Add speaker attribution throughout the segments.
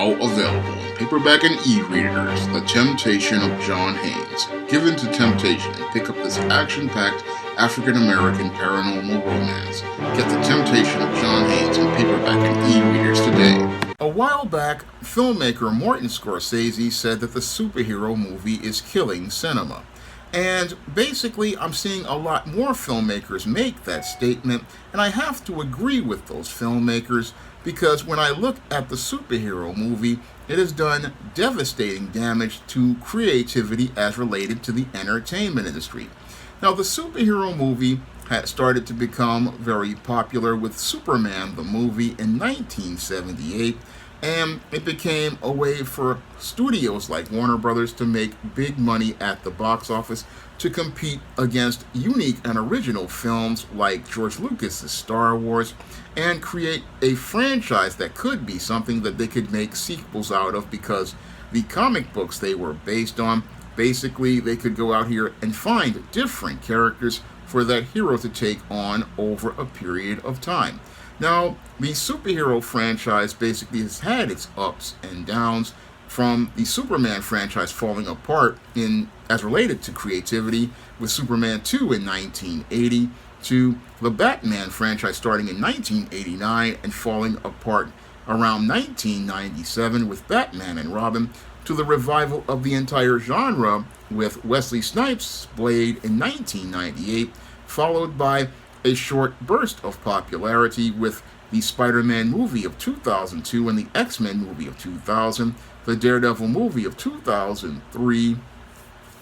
Speaker 1: now available in paperback and e-readers, The Temptation of John Haynes. Give in to temptation and pick up this action-packed African-American paranormal romance. Get The Temptation of John Haynes in paperback and e-readers today. A while back, filmmaker Martin Scorsese said that the superhero movie is killing cinema. And basically, I'm seeing a lot more filmmakers make that statement, and I have to agree with those filmmakers because when I look at the superhero movie, it has done devastating damage to creativity as related to the entertainment industry. Now, the superhero movie had started to become very popular with Superman the movie in 1978, and it became a way for studios like Warner Brothers to make big money at the box office to compete against unique and original films like George Lucas's Star Wars and create a franchise that could be something that they could make sequels out of because the comic books they were based on, basically they could go out here and find different characters for that hero to take on over a period of time. Now, the superhero franchise basically has had its ups and downs, from the Superman franchise falling apart as related to creativity with Superman 2 in 1980, to the Batman franchise starting in 1989 and falling apart around 1997 with Batman and Robin, to the revival of the entire genre with Wesley Snipes' Blade in 1998, followed by a short burst of popularity with the Spider-Man movie of 2002 and the X-Men movie of 2000, the Daredevil movie of 2003,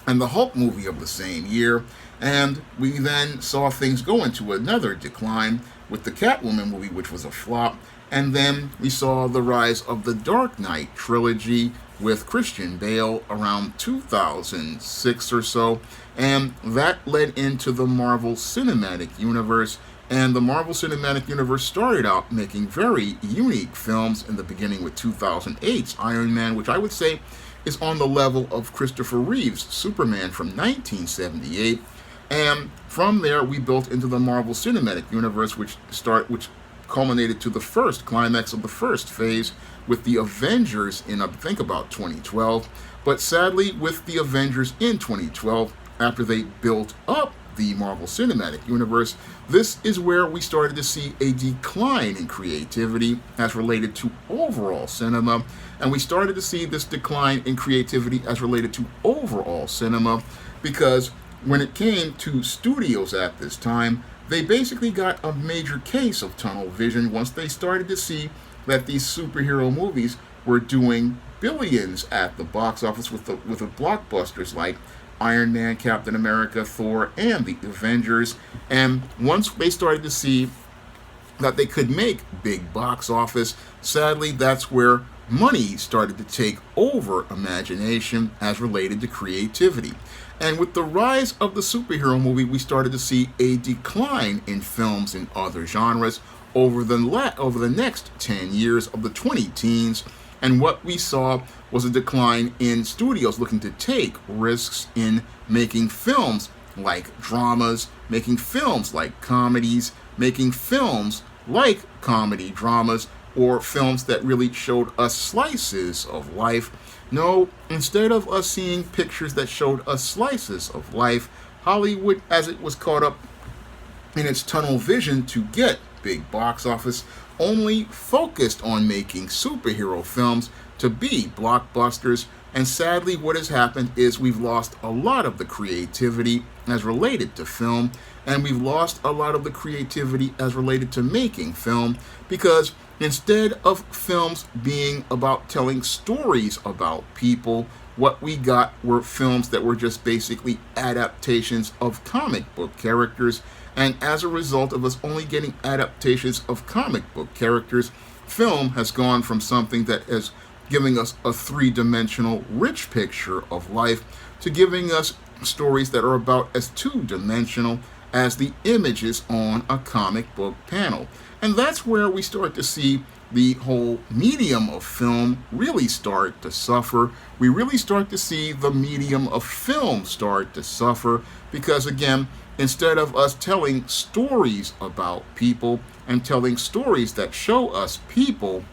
Speaker 1: and the Hulk movie of the same year. And we then saw things go into another decline with the Catwoman movie, which was a flop. And then we saw the rise of the Dark Knight trilogy with Christian Bale around 2006 or so, and that led into the Marvel Cinematic Universe. And the Marvel Cinematic Universe started out making very unique films in the beginning with 2008's Iron Man, which I would say is on the level of Christopher Reeve's Superman from 1978. And from there, we built into the Marvel Cinematic Universe, which culminated to the first climax of the first phase with the Avengers in, I think, about 2012. But sadly, with the Avengers in 2012, after they built up the Marvel Cinematic Universe, this is where we started to see a decline in creativity as related to overall cinema. And we started to see this decline in creativity as related to overall cinema because when it came to studios at this time, they basically got a major case of tunnel vision once they started to see that these superhero movies were doing billions at the box office with the blockbusters like Iron Man, Captain America, Thor, and the Avengers. And once they started to see that they could make big box office, sadly, that's where money started to take over imagination as related to creativity. And with the rise of the superhero movie, we started to see a decline in films in other genres over the next 10 years of the 20 teens. And what we saw was a decline in studios looking to take risks in making films like dramas, making films like comedies, making films like comedy dramas, or films that really showed us slices of life. No, instead of us seeing pictures that showed us slices of life, Hollywood, as it was caught up in its tunnel vision to get big box office, only focused on making superhero films to be blockbusters. And sadly, what has happened is we've lost a lot of the creativity as related to film, and we've lost a lot of the creativity as related to making film, because instead of films being about telling stories about people, what we got were films that were just basically adaptations of comic book characters. And as a result of us only getting adaptations of comic book characters, film has gone from something that is giving us a three-dimensional rich picture of life to giving us stories that are about as two-dimensional as the images on a comic book panel. And that's where we start to see the whole medium of film really start to suffer. We really start to see the medium of film start to suffer because, again, instead of us telling stories about people and telling stories that show us people,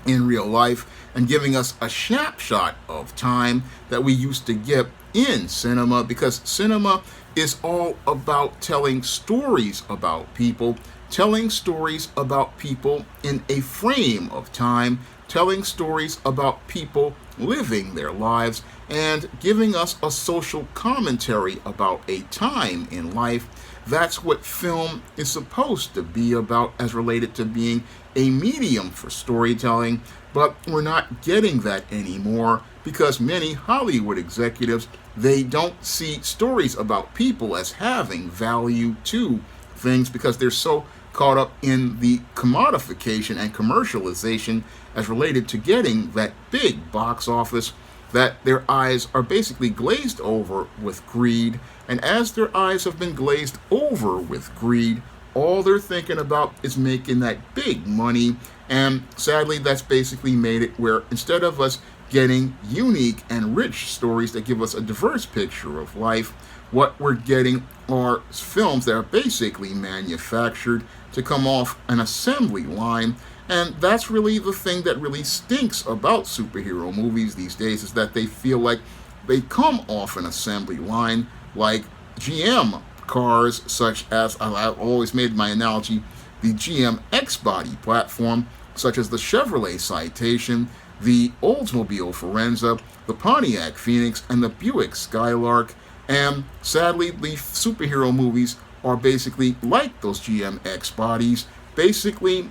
Speaker 1: in real life and giving us a snapshot of time that we used to get in cinema, because cinema is all about telling stories about people, telling stories about people in a frame of time, telling stories about people living their lives, and giving us a social commentary about a time in life. That's what film is supposed to be about as related to being a medium for storytelling, but we're not getting that anymore because many Hollywood executives, they don't see stories about people as having value to things because they're so caught up in the commodification and commercialization as related to getting that big box office that their eyes are basically glazed over with greed. And as their eyes have been glazed over with greed, all they're thinking about is making that big money. And sadly, that's basically made it where instead of us getting unique and rich stories that give us a diverse picture of life, what we're getting are films that are basically manufactured to come off an assembly line. And that's really the thing that really stinks about superhero movies these days, is that they feel like they come off an assembly line like GM cars, such as, I've always made my analogy, the GM X-Body platform, such as the Chevrolet Citation, the Oldsmobile Forenza, the Pontiac Phoenix, and the Buick Skylark. And sadly, the superhero movies are basically like those GM X-Bodies, basically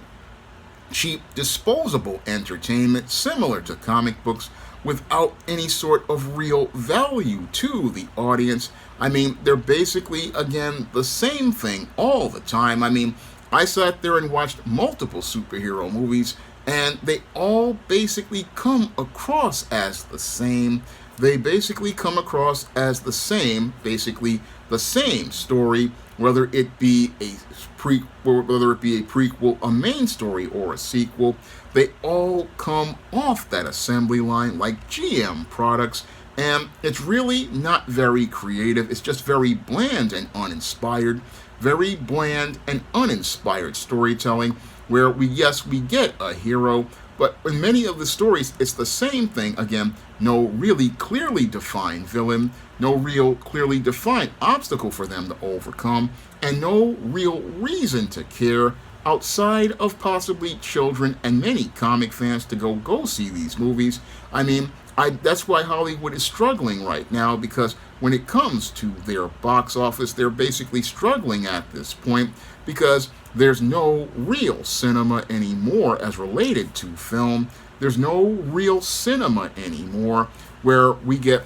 Speaker 1: cheap, disposable entertainment similar to comic books without any sort of real value to the audience. I mean, they're basically, again, the same thing all the time. I mean, I sat there and watched multiple superhero movies, and they all basically come across as the same. They basically come across as the same, basically the same story, whether it be a prequel, a main story, or a sequel. They all come off that assembly line like GM products, and it's really not very creative. It's just very bland and uninspired. Very bland and uninspired storytelling where we get a hero, but in many of the stories, it's the same thing. Again, no really clearly defined villain, no real clearly defined obstacle for them to overcome, and no real reason to care outside of possibly children and many comic fans to go see these movies. I mean, that's why Hollywood is struggling right now, because when it comes to their box office, they're basically struggling at this point because there's no real cinema anymore as related to film. There's no real cinema anymore where we get,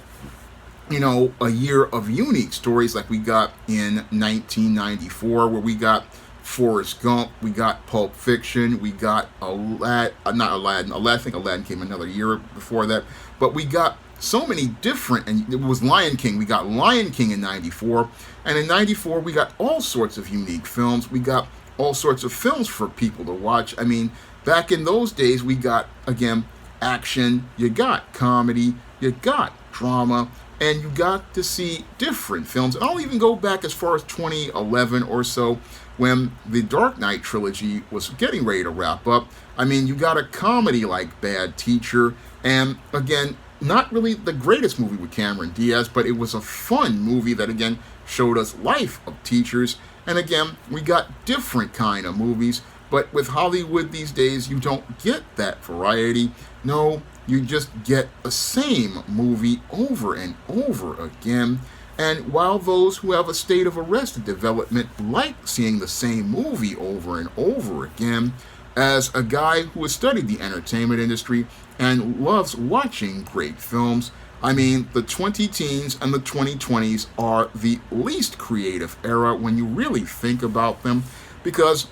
Speaker 1: a year of unique stories like we got in 1994, where we got Forrest Gump, we got Pulp Fiction, we got Aladdin. I think Aladdin came another year before that, but we got so many different, and it was Lion King. We got Lion King in 94, and in 94 we got all sorts of unique films. We got all sorts of films for people to watch. I mean, back in those days, we got, again, action, you got comedy, you got drama, and you got to see different films. And I'll even go back as far as 2011 or so, when the Dark Knight trilogy was getting ready to wrap up. I mean, you got a comedy like Bad Teacher, and again, not really the greatest movie with Cameron Diaz, but it was a fun movie that, again, showed us life of teachers. And again, we got different kind of movies, but with Hollywood these days, you don't get that variety. No, you just get the same movie over and over again. And while those who have a state of arrested development like seeing the same movie over and over again, as a guy who has studied the entertainment industry and loves watching great films, I mean, the 20-teens and the 2020s are the least creative era when you really think about them, because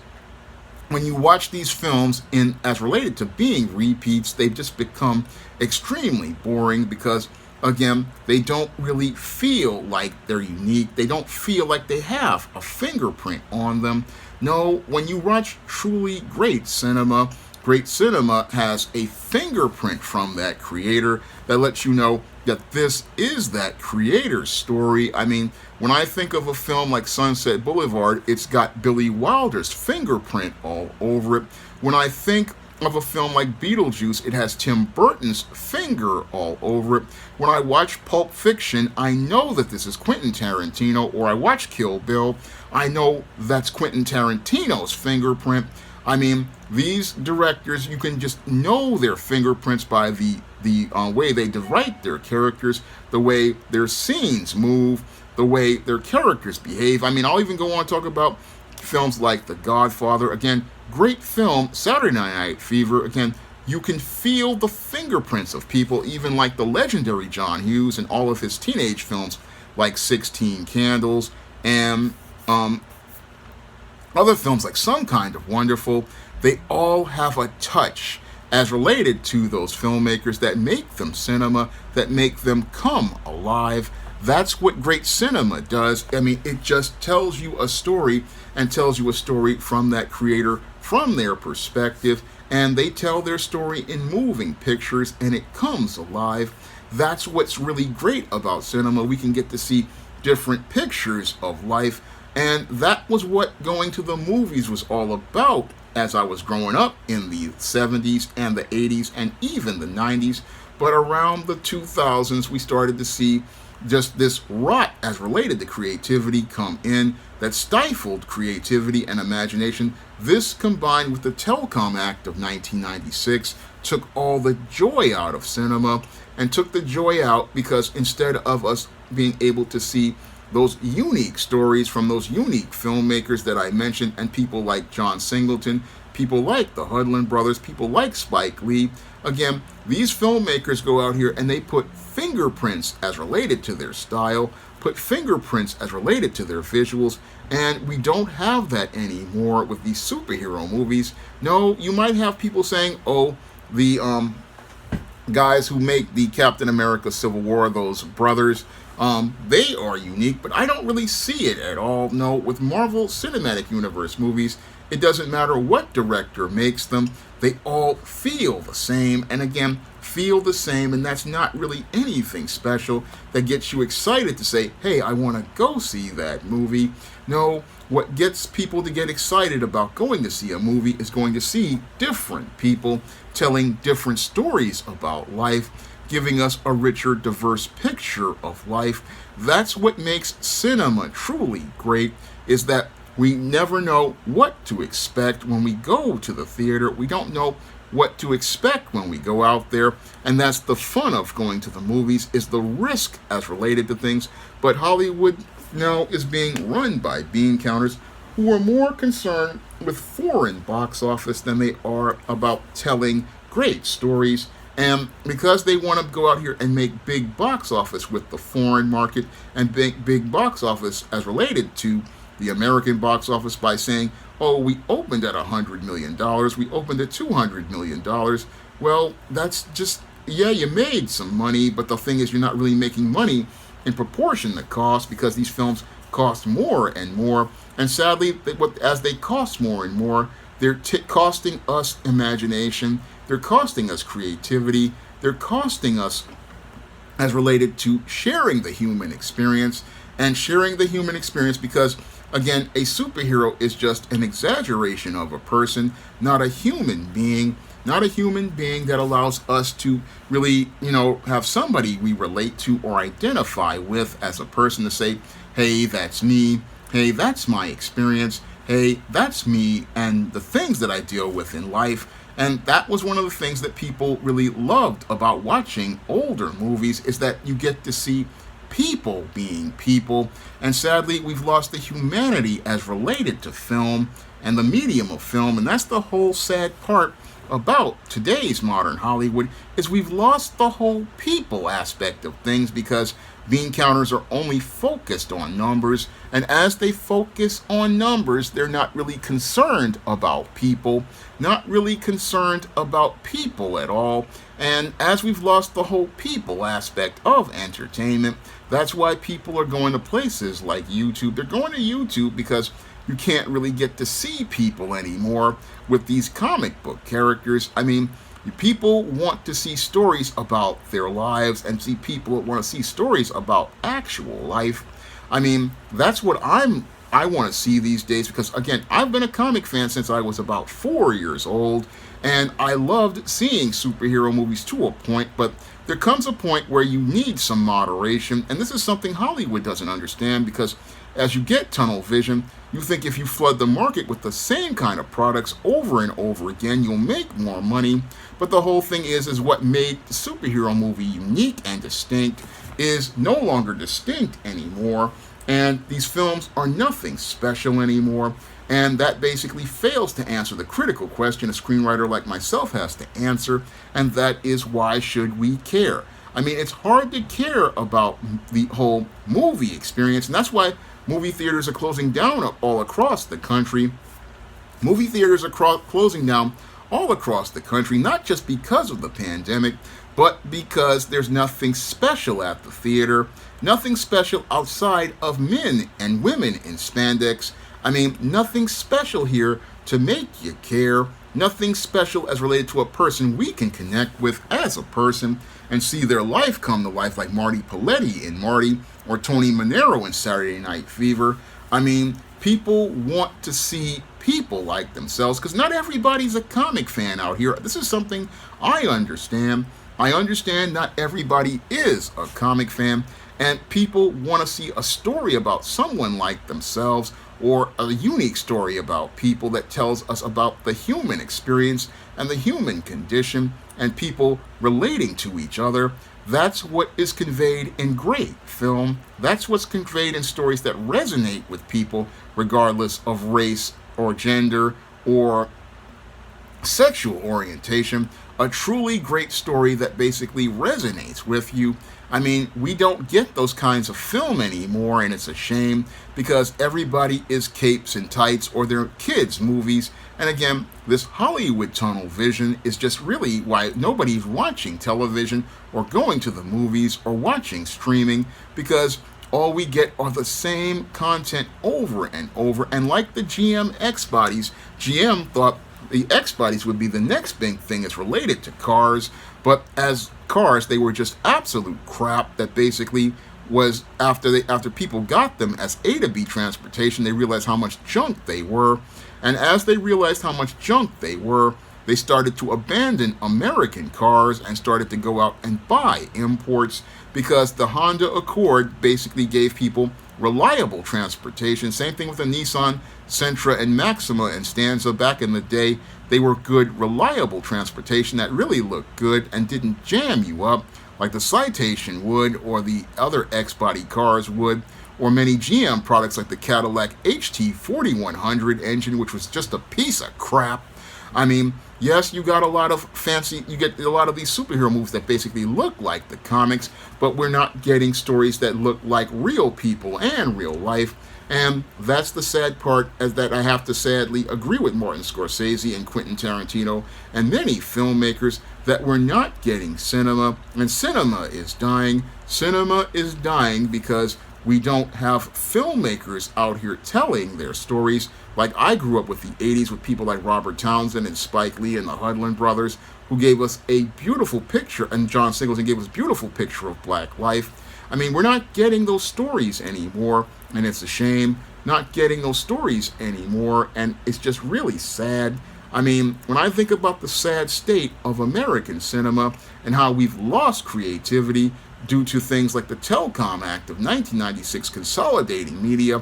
Speaker 1: when you watch these films as related to being repeats, they've just become extremely boring because, again, they don't really feel like they're unique. They don't feel like they have a fingerprint on them. No, when you watch truly great cinema has a fingerprint from that creator that lets you know that this is that creator's story. I mean, when I think of a film like Sunset Boulevard, it's got Billy Wilder's fingerprint all over it. When I think of a film like Beetlejuice, it has Tim Burton's finger all over it. When I watch Pulp Fiction, I know that this is Quentin Tarantino, or I watch Kill Bill, I know that's Quentin Tarantino's fingerprint. I mean, these directors, you can just know their fingerprints by the way they write their characters, the way their scenes move, the way their characters behave. I mean, I'll even go on to talk about films like The Godfather. Again, great film. Saturday Night Fever. Again, you can feel the fingerprints of people, even like the legendary John Hughes and all of his teenage films like 16 Candles and other films like Some Kind of Wonderful. They all have a touch as related to those filmmakers that make them cinema, that make them come alive. That's what great cinema does. I mean, it just tells you a story and tells you a story from that creator, from their perspective, and they tell their story in moving pictures and it comes alive. That's what's really great about cinema. We can get to see different pictures of life, and that was what going to the movies was all about as I was growing up in the 70s and the 80s and even the 90s. But around the 2000s, we started to see just this rot as related to creativity come in that stifled creativity and imagination. This, combined with the Telecom Act of 1996, took all the joy out of cinema, and took the joy out because instead of us being able to see those unique stories from those unique filmmakers that I mentioned, and people like John Singleton, people like the Hudlin brothers, people like Spike Lee. Again, these filmmakers go out here and they put fingerprints as related to their style, put fingerprints as related to their visuals, and we don't have that anymore with these superhero movies. No, you might have people saying, oh, the guys who make the Captain America Civil War, those brothers, they are unique, but I don't really see it at all. No, with Marvel Cinematic Universe movies, it doesn't matter what director makes them, they all feel the same, and again, feel the same, and that's not really anything special that gets you excited to say, hey, I want to go see that movie. No, what gets people to get excited about going to see a movie is going to see different people telling different stories about life, giving us a richer, diverse picture of life. That's what makes cinema truly great, is that we never know what to expect when we go to the theater. We don't know what to expect when we go out there, and that's the fun of going to the movies, is the risk as related to things. But Hollywood now is being run by bean counters who are more concerned with foreign box office than they are about telling great stories. And because they want to go out here and make big box office with the foreign market and big box office as related to the American box office by saying, oh, we opened at $100 million, we opened at $200 million. Well, that's just, yeah, you made some money, but the thing is you're not really making money in proportion to cost, because these films cost more and more. And sadly, as they cost more and more, they're costing us imagination, they're costing us creativity, they're costing us as related to sharing the human experience, and sharing the human experience because, again, a superhero is just an exaggeration of a person, not a human being, not a human being that allows us to really, have somebody we relate to or identify with as a person to say, hey, that's me, hey, that's my experience, hey, that's me and the things that I deal with in life. And that was one of the things that people really loved about watching older movies, is that you get to see people being people. And sadly, we've lost the humanity as related to film and the medium of film. And that's the whole sad part about today's modern Hollywood, is we've lost the whole people aspect of things, because bean counters are only focused on numbers, and as they focus on numbers, they're not really concerned about people, not really concerned about people at all. And as we've lost the whole people aspect of entertainment, that's why people are going to places like YouTube. They're going to YouTube because you can't really get to see people anymore with these comic book characters. I mean, people want to see stories about their lives and see people want to see stories about actual life. I mean, that's what I'm I want to see these days, because again, I've been a comic fan since I was about 4 years old, and I loved seeing superhero movies to a point, but there comes a point where you need some moderation, and this is something Hollywood doesn't understand, because as you get tunnel vision, you think if you flood the market with the same kind of products over and over again, you'll make more money. But the whole thing is what made the superhero movie unique and distinct is no longer distinct anymore, and these films are nothing special anymore. And that basically fails to answer the critical question a screenwriter like myself has to answer, and that is, why should we care? I mean, it's hard to care about the whole movie experience, and that's why movie theaters are closing down all across the country. Movie theaters are closing down all across the country, not just because of the pandemic, but because there's nothing special at the theater, nothing special outside of men and women in spandex. I mean, nothing special here to make you care, nothing special as related to a person we can connect with as a person and see their life come to life, like Marty Paletti in Marty, or Tony Manero in Saturday Night Fever. I mean, people want to see people like themselves, because not everybody's a comic fan out here. This is something I understand. I understand not everybody is a comic fan, and people want to see a story about someone like themselves, or a unique story about people that tells us about the human experience and the human condition and people relating to each other. That's what is conveyed in great film. That's what's conveyed in stories that resonate with people regardless of race or gender or sexual orientation. A truly great story that basically resonates with you. I mean, we don't get those kinds of film anymore, and it's a shame, because everybody is capes and tights, or they're kids' movies. And again, this Hollywood tunnel vision is just really why nobody's watching television or going to the movies or watching streaming, because all we get are the same content over and over. And like the GM X bodies, GM thought the X bodies would be the next big thing as related to cars, but as cars, they were just absolute crap that basically was, after people got them as A to B transportation, they realized how much junk they were. And as they realized how much junk they were, they started to abandon American cars and started to go out and buy imports, because the Honda Accord basically gave people reliable transportation. Same thing with the Nissan Sentra and Maxima and Stanza. Back in the day, they were good, reliable transportation that really looked good and didn't jam you up like the Citation would, or the other X-body cars would, or many GM products like the Cadillac HT4100 engine, which was just a piece of crap. I mean, yes, you get a lot of these superhero movies that basically look like the comics, but we're not getting stories that look like real people and real life. And that's the sad part, is that I have to sadly agree with Martin Scorsese and Quentin Tarantino and many filmmakers that we're not getting cinema, and cinema is dying. Cinema is dying because we don't have filmmakers out here telling their stories. Like, I grew up with the 80s with people like Robert Townsend and Spike Lee and the Hudlin brothers, who gave us a beautiful picture, and John Singleton gave us a beautiful picture of black life. I mean, we're not getting those stories anymore, and it's a shame. Not getting those stories anymore, and it's just really sad. I mean, when I think about the sad state of American cinema and how we've lost creativity due to things like the Telecom Act of 1996 consolidating media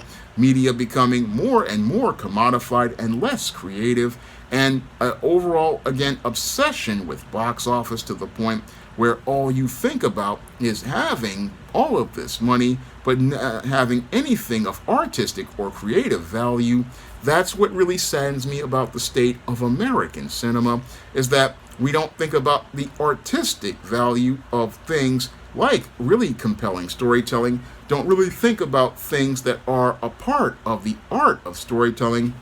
Speaker 1: becoming more and more commodified and less creative, and overall, again, obsession with box office to the point where all you think about is having all of this money, but not having anything of artistic or creative value. That's what really saddens me about the state of American cinema, is that we don't think about the artistic value of things like really compelling storytelling, don't really think about things that are a part of the art of storytelling,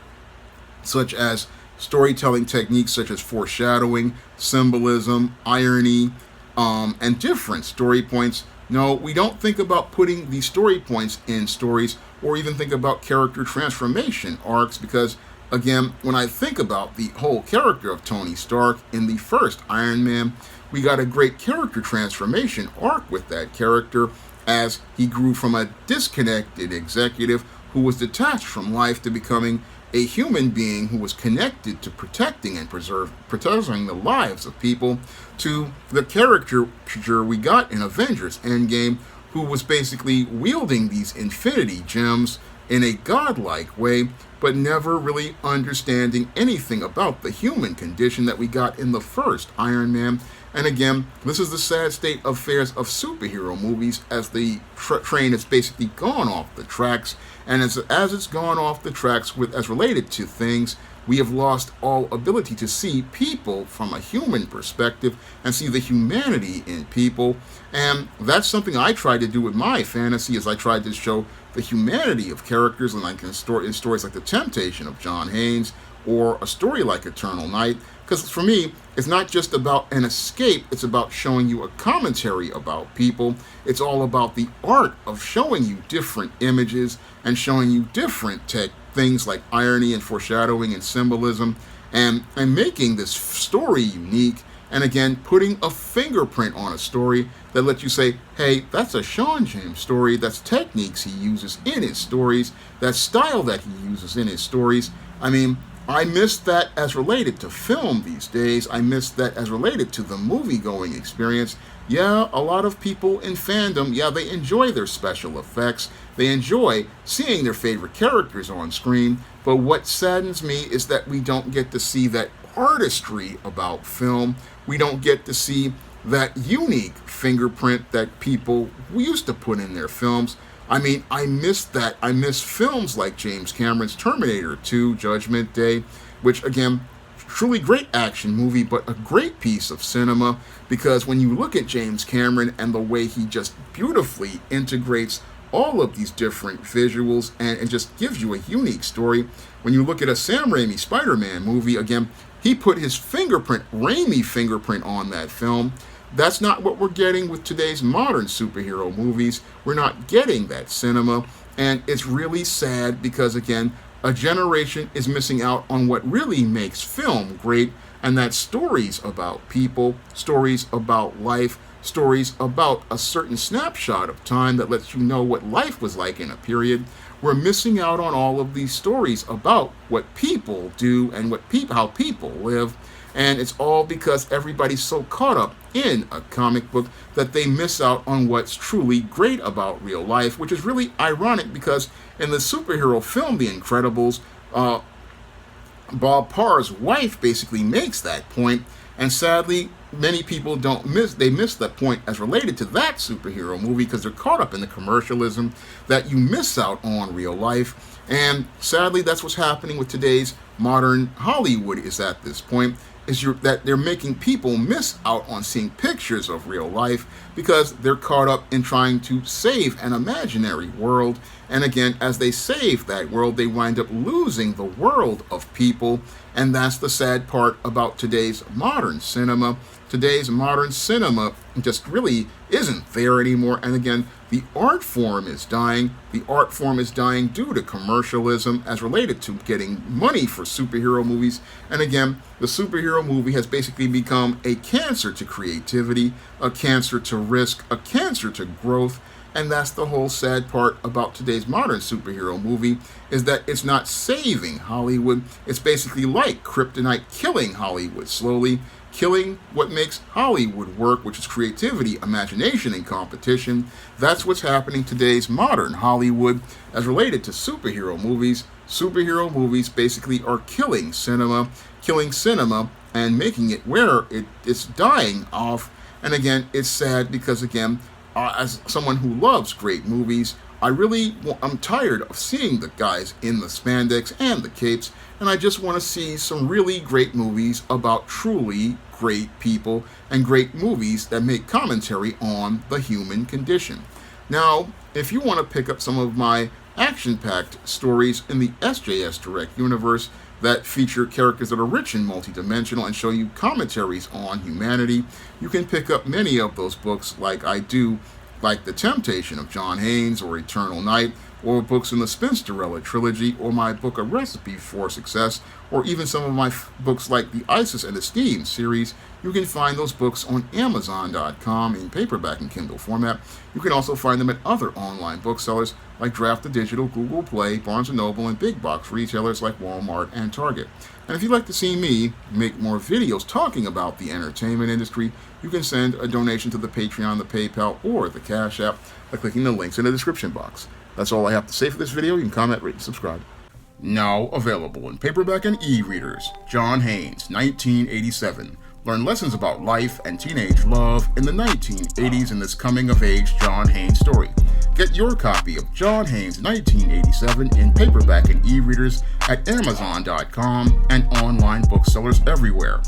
Speaker 1: such as storytelling techniques such as foreshadowing, symbolism, irony, and different story points. No, we don't think about putting these story points in stories, or even think about character transformation arcs, because again, when I think about the whole character of Tony Stark in the first Iron Man, we got a great character transformation arc with that character, as he grew from a disconnected executive who was detached from life to becoming a human being who was connected to protecting and preserving the lives of people, to the caricature we got in Avengers Endgame, who was basically wielding these infinity gems in a godlike way, but never really understanding anything about the human condition that we got in the first Iron Man. And again, this is the sad state of affairs of superhero movies, as the train has basically gone off the tracks. And as it's gone off the tracks as related to things, we have lost all ability to see people from a human perspective and see the humanity in people. And that's something I tried to do with my fantasy, as I tried to show the humanity of characters, and like in stories like The Temptation of John Haynes, or a story like Eternal Night. Because for me, it's not just about an escape, it's about showing you a commentary about people. It's all about the art of showing you different images and showing you different things like irony and foreshadowing and symbolism, and making this story unique. And again, putting a fingerprint on a story that lets you say, hey, that's a Sean James story, that's techniques he uses in his stories, that style that he uses in his stories. I mean, I miss that as related to film these days. I miss that as related to the movie-going experience. Yeah, a lot of people in fandom, yeah, they enjoy their special effects. They enjoy seeing their favorite characters on screen. But what saddens me is that we don't get to see that artistry about film. We don't get to see that unique fingerprint that people used to put in their films. I mean, I miss that. I miss films like James Cameron's Terminator 2, Judgment Day, which, again, truly great action movie, but a great piece of cinema, because when you look at James Cameron and the way he just beautifully integrates all of these different visuals and just gives you a unique story. When you look at a Sam Raimi Spider-Man movie, again, he put his fingerprint, Raimi fingerprint, on that film. That's not what we're getting with today's modern superhero movies. We're not getting that cinema, and it's really sad because, again, a generation is missing out on what really makes film great, and that's stories about people, stories about life, stories about a certain snapshot of time that lets you know what life was like in a period. We're missing out on all of these stories about what people do and how people live. And it's all because everybody's so caught up in a comic book that they miss out on what's truly great about real life, which is really ironic because in the superhero film The Incredibles, Bob Parr's wife basically makes that point, and sadly, many people miss that point as related to that superhero movie because they're caught up in the commercialism that you miss out on real life. And sadly, that's what's happening with today's modern Hollywood is at this point, that they're making people miss out on seeing pictures of real life because they're caught up in trying to save an imaginary world. And again, as they save that world, they wind up losing the world of people. And that's the sad part about today's modern cinema. Today's modern cinema just really isn't there anymore. And again, the art form is dying. The art form is dying due to commercialism as related to getting money for superhero movies. And again, the superhero movie has basically become a cancer to creativity, a cancer to risk, a cancer to growth. And that's the whole sad part about today's modern superhero movie, is that it's not saving Hollywood. It's basically like kryptonite killing Hollywood slowly, killing what makes Hollywood work, which is creativity, imagination, and competition. That's what's happening today's modern Hollywood as related to superhero movies. Superhero movies basically are killing cinema and making it where it's dying off. And again, it's sad because, again, as someone who loves great movies, I'm tired of seeing the guys in the spandex and the capes, and I just want to see some really great movies about truly great people and great movies that make commentary on the human condition. Now, if you want to pick up some of my action-packed stories in the SJS Direct universe that feature characters that are rich and multidimensional and show you commentaries on humanity, you can pick up many of those books like I do, like The Temptation of John Haynes or Eternal Night, or books in the Spinsterella trilogy, or my book A Recipe for Success, or even some of my books like the Isis and Esteem series, you can find those books on Amazon.com in paperback and Kindle format. You can also find them at other online booksellers like Draft the Digital, Google Play, Barnes & Noble, and big box retailers like Walmart and Target. And if you'd like to see me make more videos talking about the entertainment industry, you can send a donation to the Patreon, the PayPal, or the Cash App by clicking the links in the description box. That's all I have to say for this video. You can comment, rate, and subscribe. Now available in paperback and e-readers, John Haynes, 1987. Learn lessons about life and teenage love in the 1980s in this coming-of-age John Haynes story. Get your copy of John Haynes 1987 in paperback and e-readers at Amazon.com and online booksellers everywhere.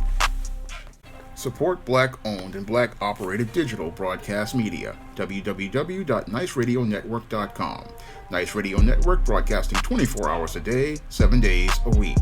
Speaker 1: Support Black-owned and Black-operated digital broadcast media. www.niceradionetwork.com. Nice Radio Network, broadcasting 24 hours a day, 7 days a week.